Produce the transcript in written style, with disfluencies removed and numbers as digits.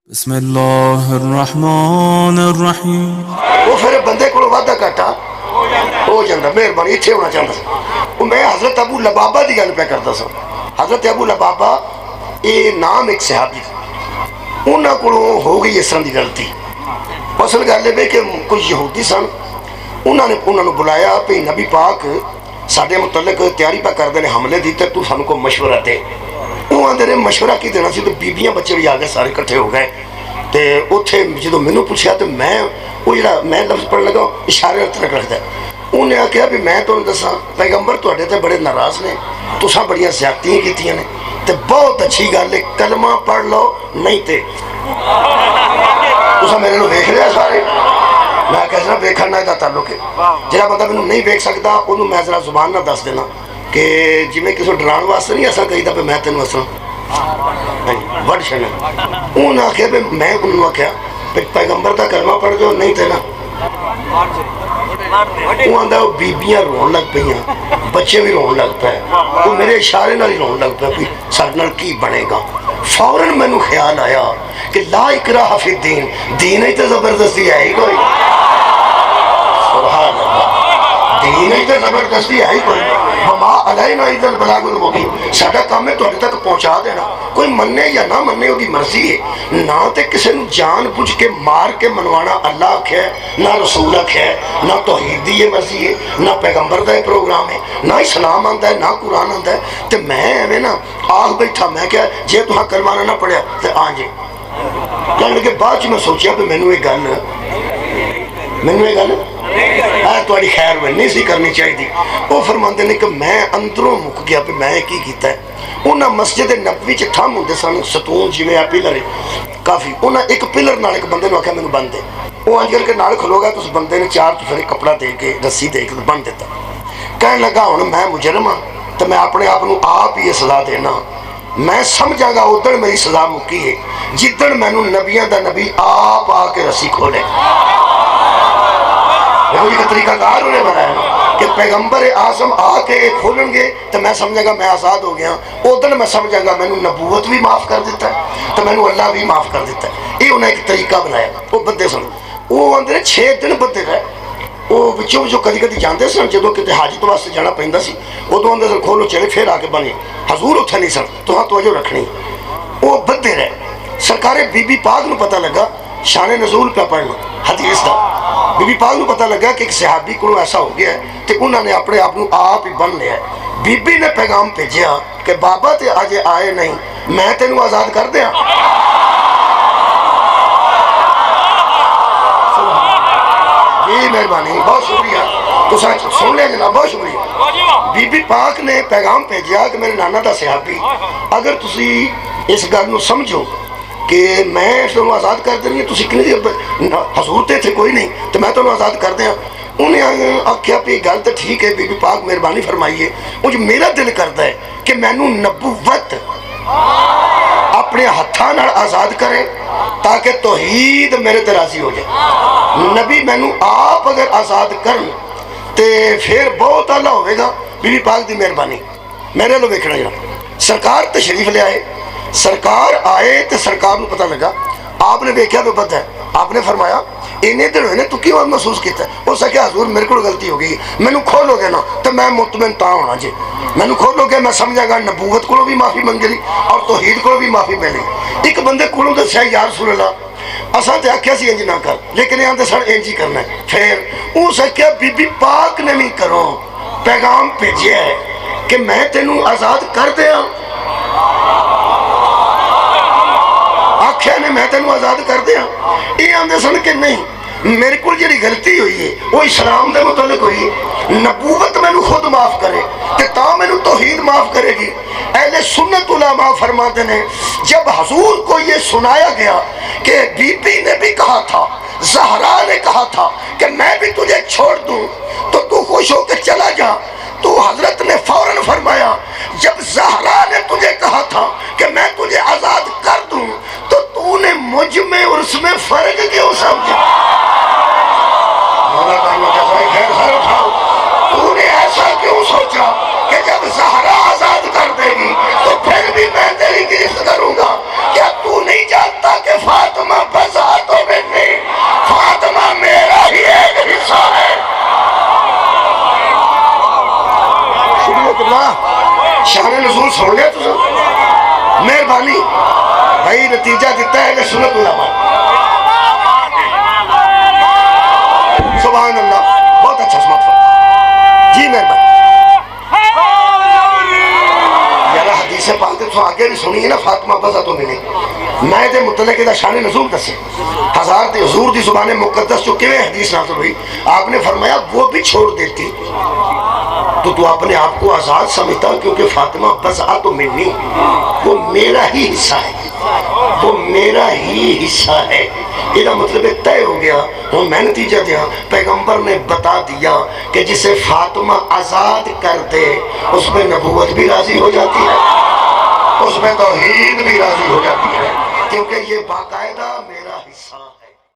बिस्मिल्लाहिर्रहमानिर्रहीम। वो फिर बंदे को वादा घाटा हो जाता, मेहरबानी इतने होना चाहता सा। मैं हजरत अबू लबाबा की गल पे करता सा। हजरत अबू लबाबा ये नाम एक सहाबी, उन्होंने को हो गई इस तरह की गलती। असल गल है कि कुछ यहूदी सन, उन्होंने बुलाया भी नबी पाक साढ़े मुतलक तैयारी पा करते हैं हमले की, तो तू सानू को मशवरा दे। वो आते ने मशवरा की देना सी, तो बीबियां बच्चे भी आ गए, सारे इकट्ठे हो गए। तो उत्थे जो मैनू पूछा तो मैं वो जो मैं लफ्ज पढ़न लगा इशारे तक रखता। उन्हें आख्या भी मैं तुहानू दसा पैगंबर तुहाडे ते बड़े नाराज ने, तुसां बड़ियां ज़्यादतियां कीतियां ने, ते बहुत अच्छी गल है कलमा पढ़ लो, नहीं तो तुसां मेरे को वेख लिया सारे। मैं कह जरा वेखण नाल दा ताल्लुक है। जिहड़ा बंदा मैनू नहीं वेख सकता उन्होंने मैं जरा जुबान ना दस देना कि जिवें किसी डराउण वास्ते नहीं असा कहीदा भी मैं तेनों असा वट छड़ना। उन्हें आख्या भी मैं उन्होंने आख्या भी पैगंबर का कलमा पढ़ जाओ, नहीं तो ना वो आंदा बीबियां रोन लग पई, बच्चे भी रोन लग पे, वो मेरे इशारे नाल ही रोन लग पे भी साडे नाल की बनेगा। फौरन मैनू ख्याल आया कि ला इकराह फी दीन, दीन ही तो जबरदस्ती है ही कोई। सुभान अल्लाह, दीन ही तो जबरदस्ती है ही कोई। वमा अलैना इल्लल बलागुल मुबीन, साडा काम है तुहाडे तक पहुंचा देना। कोई मन्ने या ना मन्ने उसकी मर्जी है। ना तो किसी को जान बुझ के मार के मनवाना अल्लाह आख्या, ना रसूल आख्या, ना तौहीद दी मर्जी है, ना पैगंबर का प्रोग्राम है, ना इस्लाम आता है, ना कुरान आता है। तो मैं एवं ना आख बैठा, मैं क्या जे तुहां कलमा ना पढ़िया तो आ जे कहने लगे। बाद मैं सोचा भी मैनू ये गल थोड़ी खैर में नहीं सी करनी चाहिए। वो फरमाते ने कि मैं अंदरों मुक गया भी मैं की कीता है। उन्हें मस्जिद नबवी च थम होंगे सन सतून जिमें आ पिलर काफ़ी, उन्हें एक पिलर नाल एक बंदे आख्या मैनू बन दे। वो अज कल के नाल खलो गया, तो उस बंदे ने चार चुफेरे कपड़ा दे के रस्सी दे के बन दिता। कह लगा हुण मैं मुजरम हाँ तो मैं अपने आप को आप ही सजा देना। मैं समझागा उदण मेरी सजा मुक्की है जिदण मैनू नबियां दा नबी आप आके रस्सी खोले। तरीकाकार उन्हें बनाया कि पैगंबर आजम आके खोलेंगे तो मैं समझागा मैं आज़ाद हो गया। उधर मैं समझागा मैनू नबूवत भी माफ़ कर दिता है, तो मैनू अल्लाह भी माफ़ कर दिता है। ये उन्हें एक तरीका बनाया। वो बंदे सन, वो आंदे 6 दिन बंदे रहे। वो विचों विचों कभी कभी जाते सन, जो कितने हाजत वास्ते जाना पैंदा सी, उदों आंदे सन खोलो चले, फिर आके बने हजूर उत्थे नहीं सन, तुहां तवज्जो रखनी। वो बंदे रहे। सरकारे बीबी पाक नूं पता लगा, शान नज़ूल पे पढ़ना हदीस का, बीबी पाक को पता लगा कि एक सहाबी को ऐसा हो गया है, तो उन्होंने अपने आप को आप ही बन लिया। बीबी ने पैगाम भेजा कि बाबा तो अज आए नहीं, मैं तेन आज़ाद कर दिया। जी मेहरबानी, बहुत शुक्रिया, तुम सुन लिया जनाब, बहुत शुक्रिया। बीबी पाक ने पैगाम भेजा कि मेरे नाना का सहाबी, अगर तुम इस गल को समझो कि मैं तुम आज़ाद कर देनी, तुम कितनी हजूर तो इतने कोई नहीं, तो मैं तुम्हें आज़ाद कर दिया। उन्हें आख्या भी गल तो ठीक है, बीबी पाक मेहरबानी फरमाइए, मुझे मेरा दिल करता है कि मैनू नबूवत अपने हाथों नाल आज़ाद करे ताकि तौहीद मेरे ते राजी हो जाए। नबी मैनू आप अगर आज़ाद करन तो फिर बहुत आला होगा। बीबी पाक की मेहरबानी मेरे लो वेखना जरा। सरकार तशरीफ ले आए, सरकार आए तो सरकार को पता लगा, आपने देखा तो पता है, आपने फरमाया इन्ने दिन हुए तू क्यों महसूस किया। हो सके हजूर मेरे को गलती हो गई, मैनू खोलोगे ना तो मैं मुतमिन ता होना जे, मैनू खोलोगे मैं समझागा नबूवत को भी माफ़ी मंगली और तौहीद को भी माफ़ी मिली। एक बंदे को दसिया यार सुन ला असा तो आख्या सी इंज ना कर, लेकिन आते सर इंज ही करना है। फिर हो सके बीबी पाक ने भी करो पैगाम भेजा है कि मैं तेनू आज़ाद कर दिया, आख्या ने मैं तेन आज़ाद कर दिया। ये आते सन कि नहीं, मेरे को जी गलती हुई है वो इस्लाम के मुतलक हुई है, नबूवत मैनू खुद माफ़ करे तो मैनू तौहीद माफ़ करेगी। अहले सुन्नत उलमा फरमाते हैं जब हजूर को ये सुनाया गया कि बीबी ने भी कहा था, ज़हरा ने कहा था कि मैं भी तुझे छोड़ दूँ तो तू खुश होकर चला जा, तो हजरत ने फौरन फरमाया जब ज़हरा ने तुझे कहा था कि मैं तुझे आज़ाद कर दूँ तो तूने मुझ में और उसमें फर्क क्यों समझा। तूने ऐसा क्यों सोचा कि जब ज़हरा आज़ाद कर देगी तो फिर भी मैं तेरी गिरफ्त करूंगा। क्या तू नहीं जानता कि फातिमा अहले सुन्नत उलमा। सुभान अल्लाह, बहुत अच्छा समाप्त जी, मेहरबानी। यार हदीस पाक तो आगे नहीं सुनी है ना, फातिमा बज़ा तो मिली मैं ते मुतलक दा शान नज़ूल दसे हजार ते हुजूर दी ज़ुबान मुक़द्दस जो किवें हदीस नाज़िल हुई। आपने फरमाया वो भी छोड़ देती तो तू अपने आप को आज़ाद समझता, क्योंकि फातिमा बज़ा तो मिलनी, वो मेरा ही हिस्सा है, वो मेरा ही हिस्सा है। इसका मतलब तय हो गया। हूँ मैं नतीजा दिया, पैगंबर ने बता दिया कि जिसे फातिमा आज़ाद कर दे उसमें नबूवत भी राजी हो जाती है, उसमें तौहीद भी राजी हो जाती है, क्योंकि ये बाकायदा मेरा हिस्सा